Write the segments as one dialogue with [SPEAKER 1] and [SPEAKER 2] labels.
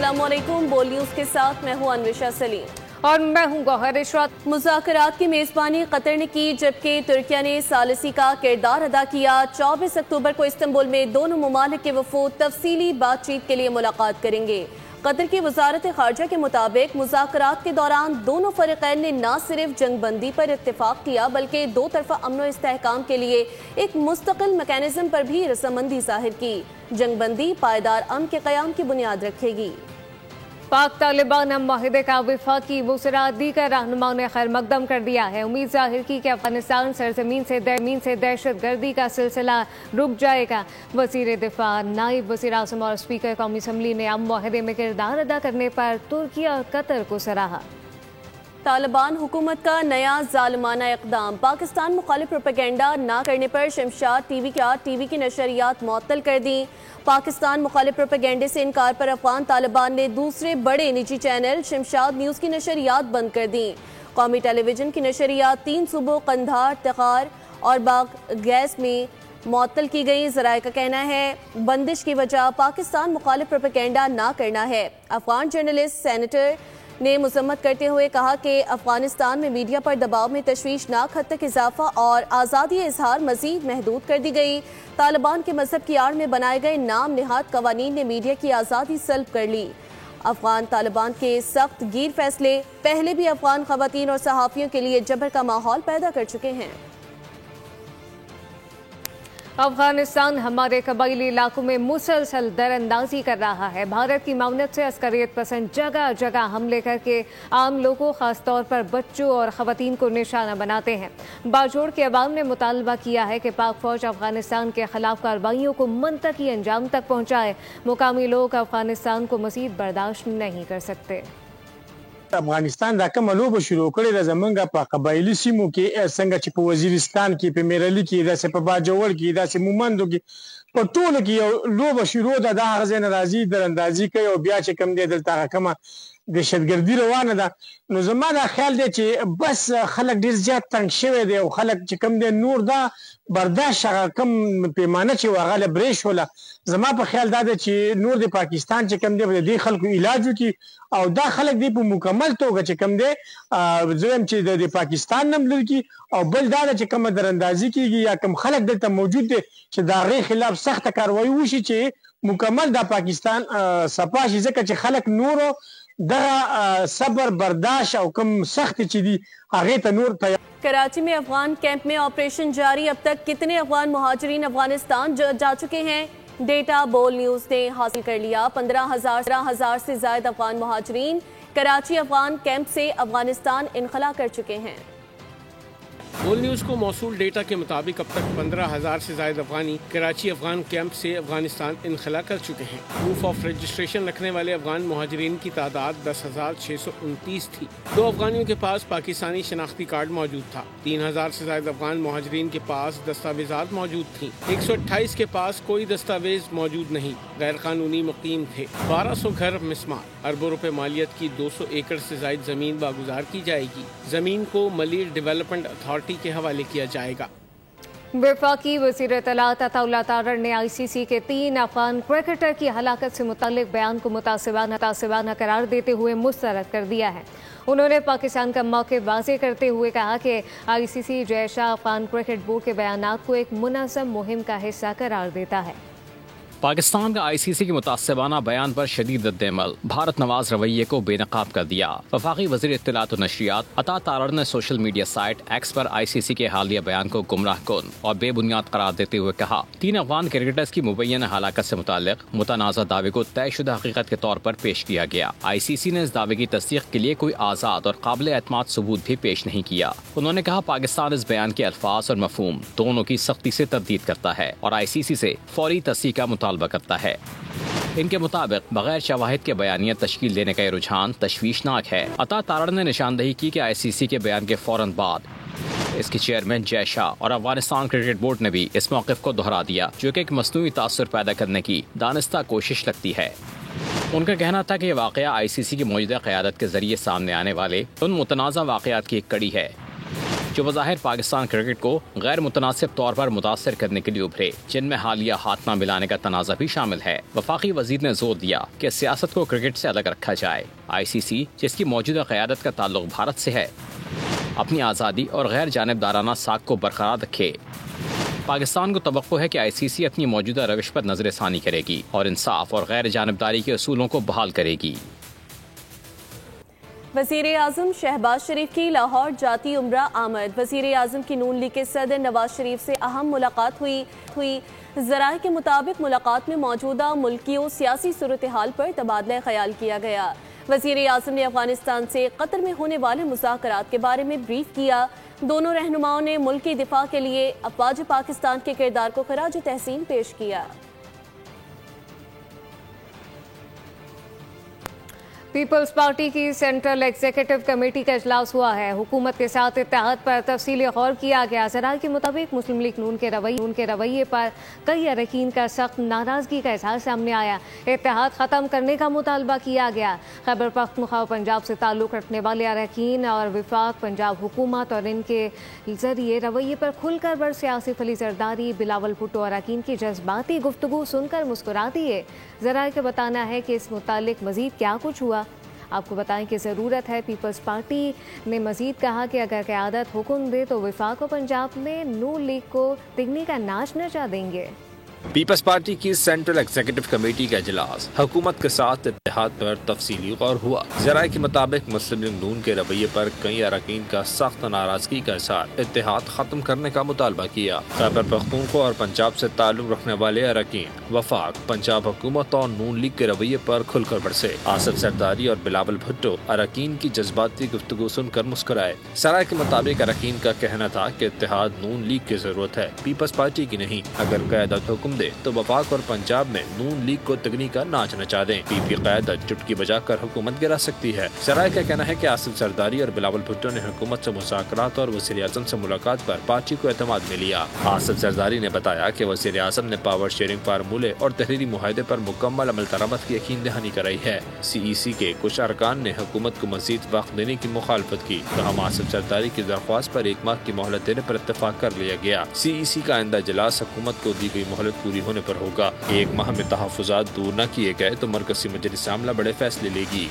[SPEAKER 1] अस्सलाम वालेकुम। बोल न्यूज़ के साथ मैं हूँ अन्विशा सलीम
[SPEAKER 2] और मैं हूँ गौहर इशरत।
[SPEAKER 1] मुज़ाकरात की मेज़बानी कतर ने की, जबकि तुर्किया ने सालिसी का किरदार अदा किया। 24 अक्टूबर को इस्तांबुल में दोनों ममालिक के वफूद तफसीली बातचीत के लिए मुलाकात करेंगे। कतर की वजारत खारजा के मुताबिक मुज़ाकरात के दौरान दोनों फरीक़ैन ने न सिर्फ जंग बंदी पर इत्तेफाक किया, बल्कि दो तरफ़ा अमन व इस्तेहकाम के लिए एक मुस्तकिल मैकेनिज़्म पर भी रज़ामंदी ज़ाहिर की। जंग बंदी पायदार अमन के क़याम की बुनियाद रखेगी।
[SPEAKER 2] पाक तालिबान मुआहदे का वफाकी वज़रा दीगर रहनुमाओं ने खैर मकदम कर दिया है। उम्मीद जाहिर की कि अफगानिस्तान सरजमीन से दहशत गर्दी का सिलसिला रुक जाएगा। वज़ीर दिफा, नायब वज़ीर आज़म और स्पीकर कौमी असम्बली ने मुआहदे में किरदार अदा करने पर तुर्की और कतर को सराहा।
[SPEAKER 1] तालिबान हुकूमत का नया जालिमाना इक़दाम, पाकिस्तान मुखालिफ प्रोपेगेंडा ना करने पर शमशाद टीवी की नशरियात मुअत्तल कर दी। पाकिस्तान मुखालिफ प्रोपेगेंडे से इनकार पर अफगान तालिबान ने दूसरे बड़े निजी चैनल शमशाद न्यूज़ की नशरियात बंद कर दी। कौमी टेलीविजन की नशरियात 3 सूबों कंधार, तखार और बाग गैस में मुअत्तल की गई। ज़राए का कहना है बंदिश की वजह पाकिस्तान मुखालिफ प्रोपेगेंडा ना करना है। अफगान जर्नलिस्ट सेनेटर ने मजम्मत करते हुए कहा कि अफगानिस्तान में मीडिया पर दबाव में तशवीशनाक हद तक इजाफा और आज़ादी इजहार मजीद महदूद कर दी गई। तालिबान के मजहब की आड़ में बनाए गए नाम निहाद कवानीन ने मीडिया की आज़ादी सल्ब कर ली। अफगान तालिबान के सख्त गिर फैसले पहले भी अफगान खवातीन और सहाफ़ियों के लिए जबर का माहौल पैदा कर चुके हैं।
[SPEAKER 2] अफगानिस्तान हमारे कबायली इलाकों में मुसलसल दरअंदाजी कर रहा है। भारत की माउनत से अस्करियत पसंद जगह जगह हमले करके आम लोगों, खास तौर पर बच्चों और ख़वातीन को निशाना बनाते हैं। बाजोड़ के अवाम ने मुतालबा किया है कि पाक फौज अफगानिस्तान के खिलाफ कार्रवाइयों को मुंतकी अंजाम तक पहुँचाए। मुकामी लोग अफगानिस्तान को मज़ीद बर्दाश्त नहीं कर सकते।
[SPEAKER 3] افغانستان دا کومه لوبه شروع کړې ده زمونږ په قبایلي سیمو کې، څنګه چې په وزیرستان کې، په میرلي کې، داسې په باجوړ کې، داسې مومندو کې، په ټولو کې یو لوبه شروع ده. دا هغه ځای نه راځي دراندازي کوي او بیا چې کوم دی دلته هغه کومه دهشتګردي روانه ده. نو زما دا خیال دی چې بس خلک ډېر زیات تنګ شوی دی او خلک چې کوم دی نور دا برداشت هغه کوم پیمانه چې هغه له برې شوله. زما په خیال دا ده چې نور د پاکستان چې کوم دی د دې خلکو علاج وکړي او دا خلک دی په مکمل توګه چې کوم دی زه یم چې د پاکستان نه لري کی او بل دا چې کوم دراندازي کیږي یا کوم خلک دلته موجود دي چې دا غي خلاف سخت کاروایی وشي چې مکمل دا پاکستان صفاشي، ځکه چې خلک نورو دا صبر برداشت او کوم سخت چې دی هغه ته نور تیار.
[SPEAKER 1] कराची में अफगान कैंप में ऑपरेशन जारी, अब तक कितने अफगान मुहाजिरीन अफगानिस्तान जा चुके हैं? डेटा बोल न्यूज़ ने हासिल कर लिया। 15,000 से ज्यादा अफगान मुहाजिरीन कराची अफगान कैंप से अफगानिस्तान इनखला कर चुके हैं।
[SPEAKER 4] बोल न्यूज़ को मौसूल डेटा के मुताबिक अब तक 15,000 से ज़ायद अफगानी कराची अफगान कैंप से अफगानिस्तान इनखला कर चुके हैं। प्रूफ ऑफ रजिस्ट्रेशन रखने वाले अफगान मुहाजिरीन की तादाद 10,629 थी। 2 अफगानियों के पास पाकिस्तानी शनाख्ती कार्ड मौजूद था। 3,000 से ज़ायद अफगान मुहाजिरीन के पास दस्तावेज़ात मौजूद थी। 128 के पास कोई दस्तावेज मौजूद नहीं, गैर कानूनी मुकीम थे। 1200 घर मिसमार, अरबों रुपए मालियत की 200 एकड़ से ज़ायद ज़मीन बागुजार की जाएगी। ज़मीन को मलीर डेवलपमेंट अथॉरिटी के हवाले किया जाएगा।
[SPEAKER 2] वफाकी वज़ीर इत्तलात अताउल्लाह तारड़ ने ICC के 3 अफगान क्रिकेटर की हलाकत से मुताल्लिक बयान को मुतासिबाना करार देते हुए मुस्तरद कर दिया है। उन्होंने पाकिस्तान का मौक़िफ़ वाज़ेह करते हुए कहा कि ICC जैसा अफगान क्रिकेट बोर्ड के बयानात को एक मुनज़्ज़म मुहिम का हिस्सा करार देता है।
[SPEAKER 5] पाकिस्तान का ICC के मुतासिबाना बयान पर शदीद रद्द-ए-अमल, भारत नवाज रवैये को बेनकाब कर दिया। वफाकी वज़ीर इत्तलात और नशरियात अता तारड़ ने सोशल मीडिया साइट एक्स पर ICC के हालिया बयान को गुमराह कुन और बेबुनियाद करार देते हुए कहा, 3 अफगान क्रिकेटर्स की मुबैयना हलाकत से मुताल्लिक मुतनाज़ा दावे को तयशुदा हकीकत के तौर पर पेश किया गया। ICC ने इस दावे की तस्दीक के लिए कोई आज़ाद और काबिल एतमाद सबूत भी पेश नहीं किया। उन्होंने कहा, पाकिस्तान इस बयान के अल्फाज और मफहूम दोनों की सख्ती से तरदीद करता है और ICC से फौरी तस्दीक का मुतालबा करता है। इनके मुताबिक बगैर शवाहिद के बयानिया तश्कील देने का ये रुझान तशवीशनाक है। अता तारड़ ने निशानदही की कि ICC के बयान के फौरन बाद इसके चेयरमैन जय शाह और अफगानिस्तान क्रिकेट बोर्ड ने भी इस मौक़िफ़ को दोहरा दिया, जो कि एक मसनूई तासुर पैदा करने की दानिस्ता कोशिश लगती है। उनका कहना था कि यह वाक़या ICC की मौजूदा क़यादत के ज़रिए सामने आने वाले उन मुतनाज़ा वाक़यात की एक कड़ी है जो बज़ाहिर पाकिस्तान क्रिकेट को गैर मुतनासिब तौर पर मुतासर करने के लिए उभरे, जिनमें हालिया हाथ न मिलाने का तनाज़ा भी शामिल है। वफाकी वज़ीर ने जोर दिया कि सियासत को क्रिकेट से अलग रखा जाए। ICC, जिसकी मौजूदा क़यादत का ताल्लुक भारत से है, अपनी आज़ादी और गैर जानिबदाराना साख को बरकरार रखे। पाकिस्तान को तवक्को है कि ICC अपनी मौजूदा रविश पर नज़र-ए-सानी करेगी और इंसाफ और गैर जानिबदारी के असूलों को बहाल करेगी।
[SPEAKER 1] वज़ीर आज़म शहबाज शरीफ की लाहौर जाती उम्रा आमद। वज़ीर आज़म की नून लीग के सदर नवाज शरीफ से अहम मुलाकात हुई। ज़राए के मुताबिक मुलाकात में मौजूदा मुल्की और सियासी सूरत हाल पर तबादला ख्याल किया गया। वज़ीर आज़म ने अफगानिस्तान से कतर में होने वाले मुज़ाकरात के बारे में ब्रीफ किया। दोनों रहनुमाओं ने मुल्क की दिफा के लिए अफवाज पाकिस्तान के किरदार को खराज तहसीन पेश किया।
[SPEAKER 2] पीपल्स पार्टी की सेंट्रल एग्जीक्यूटिव कमेटी का इजलास हुआ है। हुकूमत के साथ इत्तेहाद पर तफसीली गौर किया गया। ज़राए के मुताबिक मुस्लिम लीग नून के रवैये पर कई अरकान का सख्त नाराज़गी का इजहार सामने आया। इत्तेहाद ख़त्म करने का मुतालबा किया गया। खैबर पख्तूनख्वा और पंजाब से ताल्लुक़ रखने वाले अरकान और विफाक पंजाब हुकूमत और इनके ज़रिए रवैये पर खुलकर बर सियासिफ अली जरदारी, बिलावल भुट्टो और अरकान की जज्बाती गुफ्तगू सुनकर मुस्कुरा दिए। ज़राए का बताना है कि इस मुतालिक मज़ीद क्या कुछ हुआ। आपको बताएं कि ज़रूरत है। पीपल्स पार्टी ने मज़ीद कहा कि अगर क़यादत हुक्म दे तो वफाक और पंजाब में नून लीग को तिगनी का नाच नचा देंगे।
[SPEAKER 6] पीपल्स पार्टी की सेंट्रल एग्जीक्यूटिव कमेटी का इजलास हुकूमत के साथ इत्तेहाद पर तफसीली गौर हुआ। ज़राए के मुताबिक मुस्लिम लीग नून के रवैये पर कई अरकान का सख्त नाराज़गी का इज़हार, इत्तेहाद ख़त्म करने का मुतालबा किया। खैबर पख्तूनख्वा और पंजाब से ताल्लुक़ रखने वाले अरकान वफाक पंजाब हुकूमत और नून लीग के रवैये पर खुलकर बरसे। आसिफ जरदारी और बिलावल भुट्टो अरकान की जज्बाती गुफ्तगू सुनकर मुस्कुराए। ज़राए के मुताबिक अरकान का कहना था कि इत्तेहाद नून लीग की ज़रूरत है, पीपल्स पार्टी की नहीं। अगर क़यादत हुक्म दे तो वफाक और पंजाब में नून लीग को तिगनी का नाच नचा दें। पीपी क़यादत चुटकी बजाकर हुकूमत गिरा सकती है। ज़राए का कहना है कि आसिफ जरदारी और बिलावल भुट्टो ने हुकूमत से मुज़ाकरात और वज़ीर आज़म से मुलाकात पर पार्टी को एतमाद में लिया। आसिफ जरदारी ने बताया कि वज़ीर आज़म ने पावर शेयरिंग फार्मूले और तहरीरी मुआहदे पर मुकम्मल अमल दरामद की यकीन दहानी कराई है। CEC के कुछ अरकान ने हुकूमत को मज़ीद वक्त देने की मुखालफत की। तहम आसिफ जरदारी की दरख्वास्त पर 1 माह की मोहलत देने पर इत्तफाक कर लिया गया। CEC का आइंदा इजलास हुकूमत को दी गई मोहलत पूरी होने पर होगा। 1 माह में तहफ़्फ़ुज़ात दूर न किए गए तो मरकज़ी मजलिस आमला बड़े फैसले लेगी।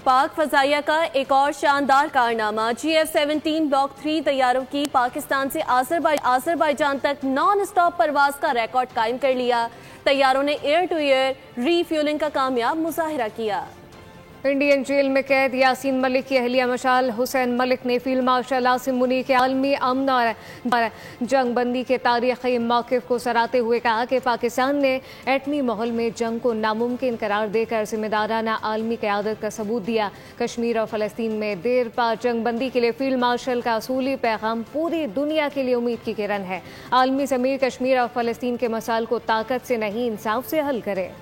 [SPEAKER 1] पाक फ़ज़ाइया का एक और शानदार कारनामा। GF-17 ब्लॉक 3 तैयारों की पाकिस्तान से आज़रबाईजान तक नॉन स्टॉप परवाज का रिकॉर्ड कायम कर लिया। तैयारों ने एयर टू एयर रीफ्यूलिंग का कामयाब मुज़ाहिरा किया।
[SPEAKER 2] इंडियन जेल में कैद यासीन मलिक की अहलिया मशाल हुसैन मलिक ने फील्ड मार्शल आसिम मुनी के आलमी अमन और जंग बंदी के तारीख़ी मौक़िफ़ को सराहते हुए कहा कि पाकिस्तान ने एटमी माहौल में जंग को नामुमकिन करार देकर ज़िम्मेदाराना आलमी क़यादत का सबूत दिया। कश्मीर और फ़लस्तीन में देर पा जंग बंदी के लिए फील्ड मार्शल का असूली पैगाम पूरी दुनिया के लिए उम्मीद की किरण है। आलमी ज़मीर कश्मीर और फ़लस्तीन के मसाइल को ताकत से नहीं इंसाफ से हल करे।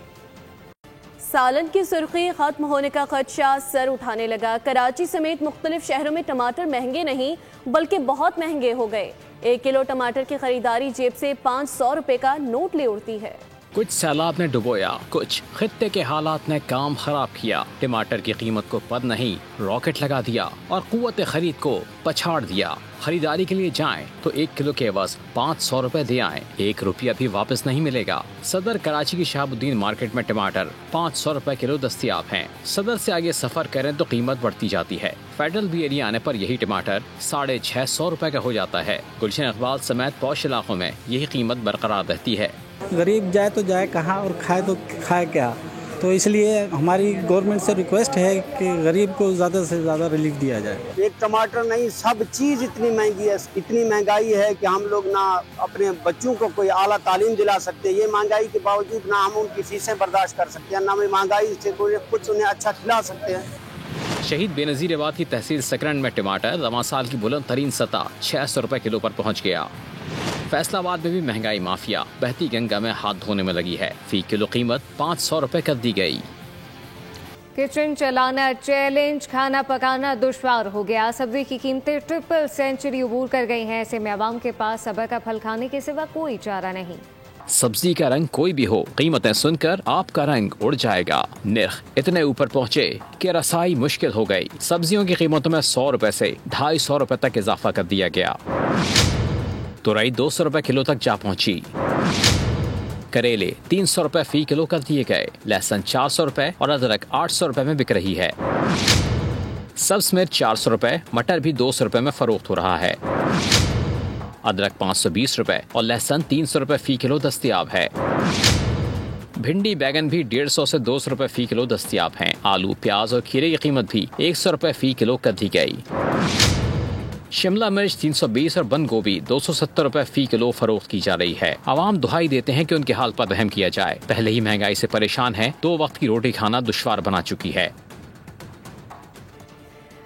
[SPEAKER 1] सालन की सुर्खी खत्म होने का खदशा सर उठाने लगा। कराची समेत मुख्तलिफ शहरों में टमाटर महंगे नहीं बल्कि बहुत महंगे हो गए। 1 किलो टमाटर की खरीदारी जेब से 500 रुपए का नोट ले उड़ती है।
[SPEAKER 5] कुछ सैलाब ने डुबोया, कुछ खित्ते के हालात ने काम खराब किया। टमाटर की कीमत को पर नहीं रॉकेट लगा दिया और कुव्वत खरीद को पछाड़ दिया। खरीदारी के लिए जाएं तो 1 किलो के एवज 500 रुपए दे आएं, 1 रुपया भी वापस नहीं मिलेगा। सदर कराची की शहाबुद्दीन मार्केट में टमाटर 500 रुपए किलो दस्तियाब हैं। सदर से आगे सफर करें तो कीमत बढ़ती जाती है। फेडरल बी एरिया आने पर यही टमाटर 650 रुपए का हो जाता है। गुलशन इकबाल समेत पौश इलाकों में यही कीमत बरकरार रहती है।
[SPEAKER 7] गरीब जाए तो जाए कहाँ और खाए तो खाए क्या। तो इसलिए हमारी गवर्नमेंट से रिक्वेस्ट है कि गरीब को ज़्यादा से ज़्यादा रिलीफ दिया जाए।
[SPEAKER 8] एक टमाटर नहीं, सब चीज़ इतनी महंगी है, इतनी महंगाई है कि हम लोग ना अपने बच्चों को कोई आला तालीम दिला सकते। ये महंगाई के बावजूद ना हम उनकी फीसें बर्दाश्त कर सकते हैं, ना महंगाई से कुछ उन्हें अच्छा खिला सकते हैं।
[SPEAKER 5] शहीद बेनज़ीर आबाद की तहसील सकरन में टमाटर रवां साल की बुलंद तरीन सतह 600 रुपए किलो पर पहुँच गया। फैसलाबाद में भी महंगाई माफिया बहती गंगा में हाथ धोने में लगी है। फी किलो कीमत 500 रुपए कर दी गई।
[SPEAKER 2] किचन चलाना चैलेंज, खाना पकाना दुश्वार हो गया। सब्जी की कीमतें ट्रिपल सेंचुरी अबूर कर गई हैं। ऐसे में आवाम के पास सब्र का फल खाने के सिवा कोई चारा नहीं।
[SPEAKER 5] सब्जी का रंग कोई भी हो, कीमतें सुनकर आपका रंग उड़ जाएगा। निर्ख इतने ऊपर पहुँचे कि रसाई मुश्किल हो गई। सब्जियों की कीमतों में 100 रुपए से 250 रुपए तक इजाफा कर दिया गया। तुरई 200 रुपए किलो तक जा पहुंची। करेले 300 रुपए फी किलो कर दिए गए। लहसुन 400 रुपए और अदरक 800 रुपए में बिक रही है। सब्ज मिर्च 400 रुपए, मटर भी 200 रुपए में फरोख्त हो रहा है। अदरक 520 रुपए और लहसुन 300 रुपए फी किलो दस्तयाब है। भिंडी बैगन भी 150 से 200 रुपए फी किलो दस्तयाब हैं। आलू, प्याज और खीरे की कीमत भी 100 रुपए फी किलो कर दी गई। शिमला मिर्च 320 और बंद गोभी 270 रुपए फी किलो फरोख्त की जा रही है। आवाम दुहाई देते हैं कि उनके हाल पर रहम किया जाए। पहले ही महंगाई से परेशान है, 2 वक्त की रोटी खाना दुश्वार बना चुकी है।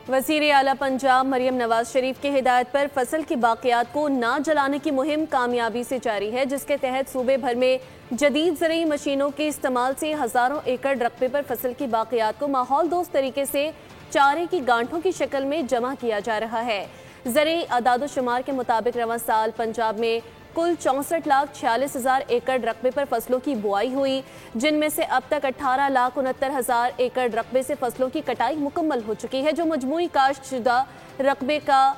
[SPEAKER 1] वज़ीर आला पंजाब मरियम नवाज शरीफ की हिदायत पर फसल की बाक़ियात को ना जलाने की मुहिम कामयाबी से जारी है, जिसके तहत सूबे भर में जदीद ज़रई मशीनों के इस्तेमाल से हज़ारों एकड़ रकबे पर फसल की बाक़ियात को माहौल दोस्त तरीके से चारे की गांठों की शक्ल में जमा किया जा रहा है। ज़रई अदाद-ओ-शुमार के मुताबिक रवां साल पंजाब में कुल 64,46,000 एकड़ रकबे पर फसलों की बुआई हुई, जिनमें से अब तक 18,69,000 एकड़ रकबे से फसलों की कटाई मुकम्मल हो चुकी है, जो मजमूई काश्तशुदा रकबे का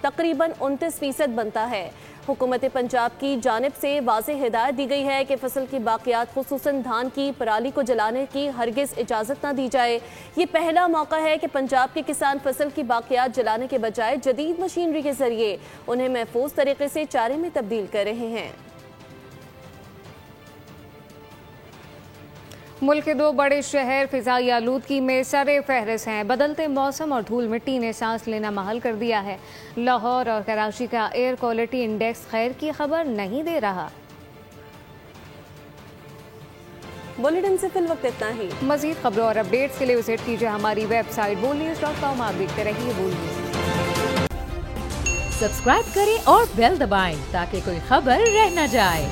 [SPEAKER 1] तकरीबन 29% बनता है। हुकूमत पंजाब की जानिब से वाज़ेह हिदायत दी गई है कि फसल की बाक़ियात खुसूसन धान की पराली को जलाने की हरगिज़ इजाज़त न दी जाए। ये पहला मौका है कि पंजाब के किसान फसल की बाक़ियात जलाने के बजाय जदीद मशीनरी के जरिए उन्हें महफूज तरीके से चारे में तब्दील कर रहे हैं।
[SPEAKER 2] मुल्क के 2 बड़े शहर फिजाई आलूदगी में सरे फहरिस्त हैं। बदलते मौसम और धूल मिट्टी ने सांस लेना महल कर दिया है। लाहौर और कराची का एयर क्वालिटी इंडेक्स खैर की खबर नहीं दे रहा।
[SPEAKER 1] बुलेटिन से फिल वक्त इतना ही।
[SPEAKER 2] मजीद खबरों और अपडेट्स के लिए विजिट कीजिए हमारी वेबसाइट boldnews.com। आप देखते रहिए बोल्ड न्यूज़।
[SPEAKER 9] सब्सक्राइब करें और बेल दबाएं ताकि कोई खबर रह न जाए।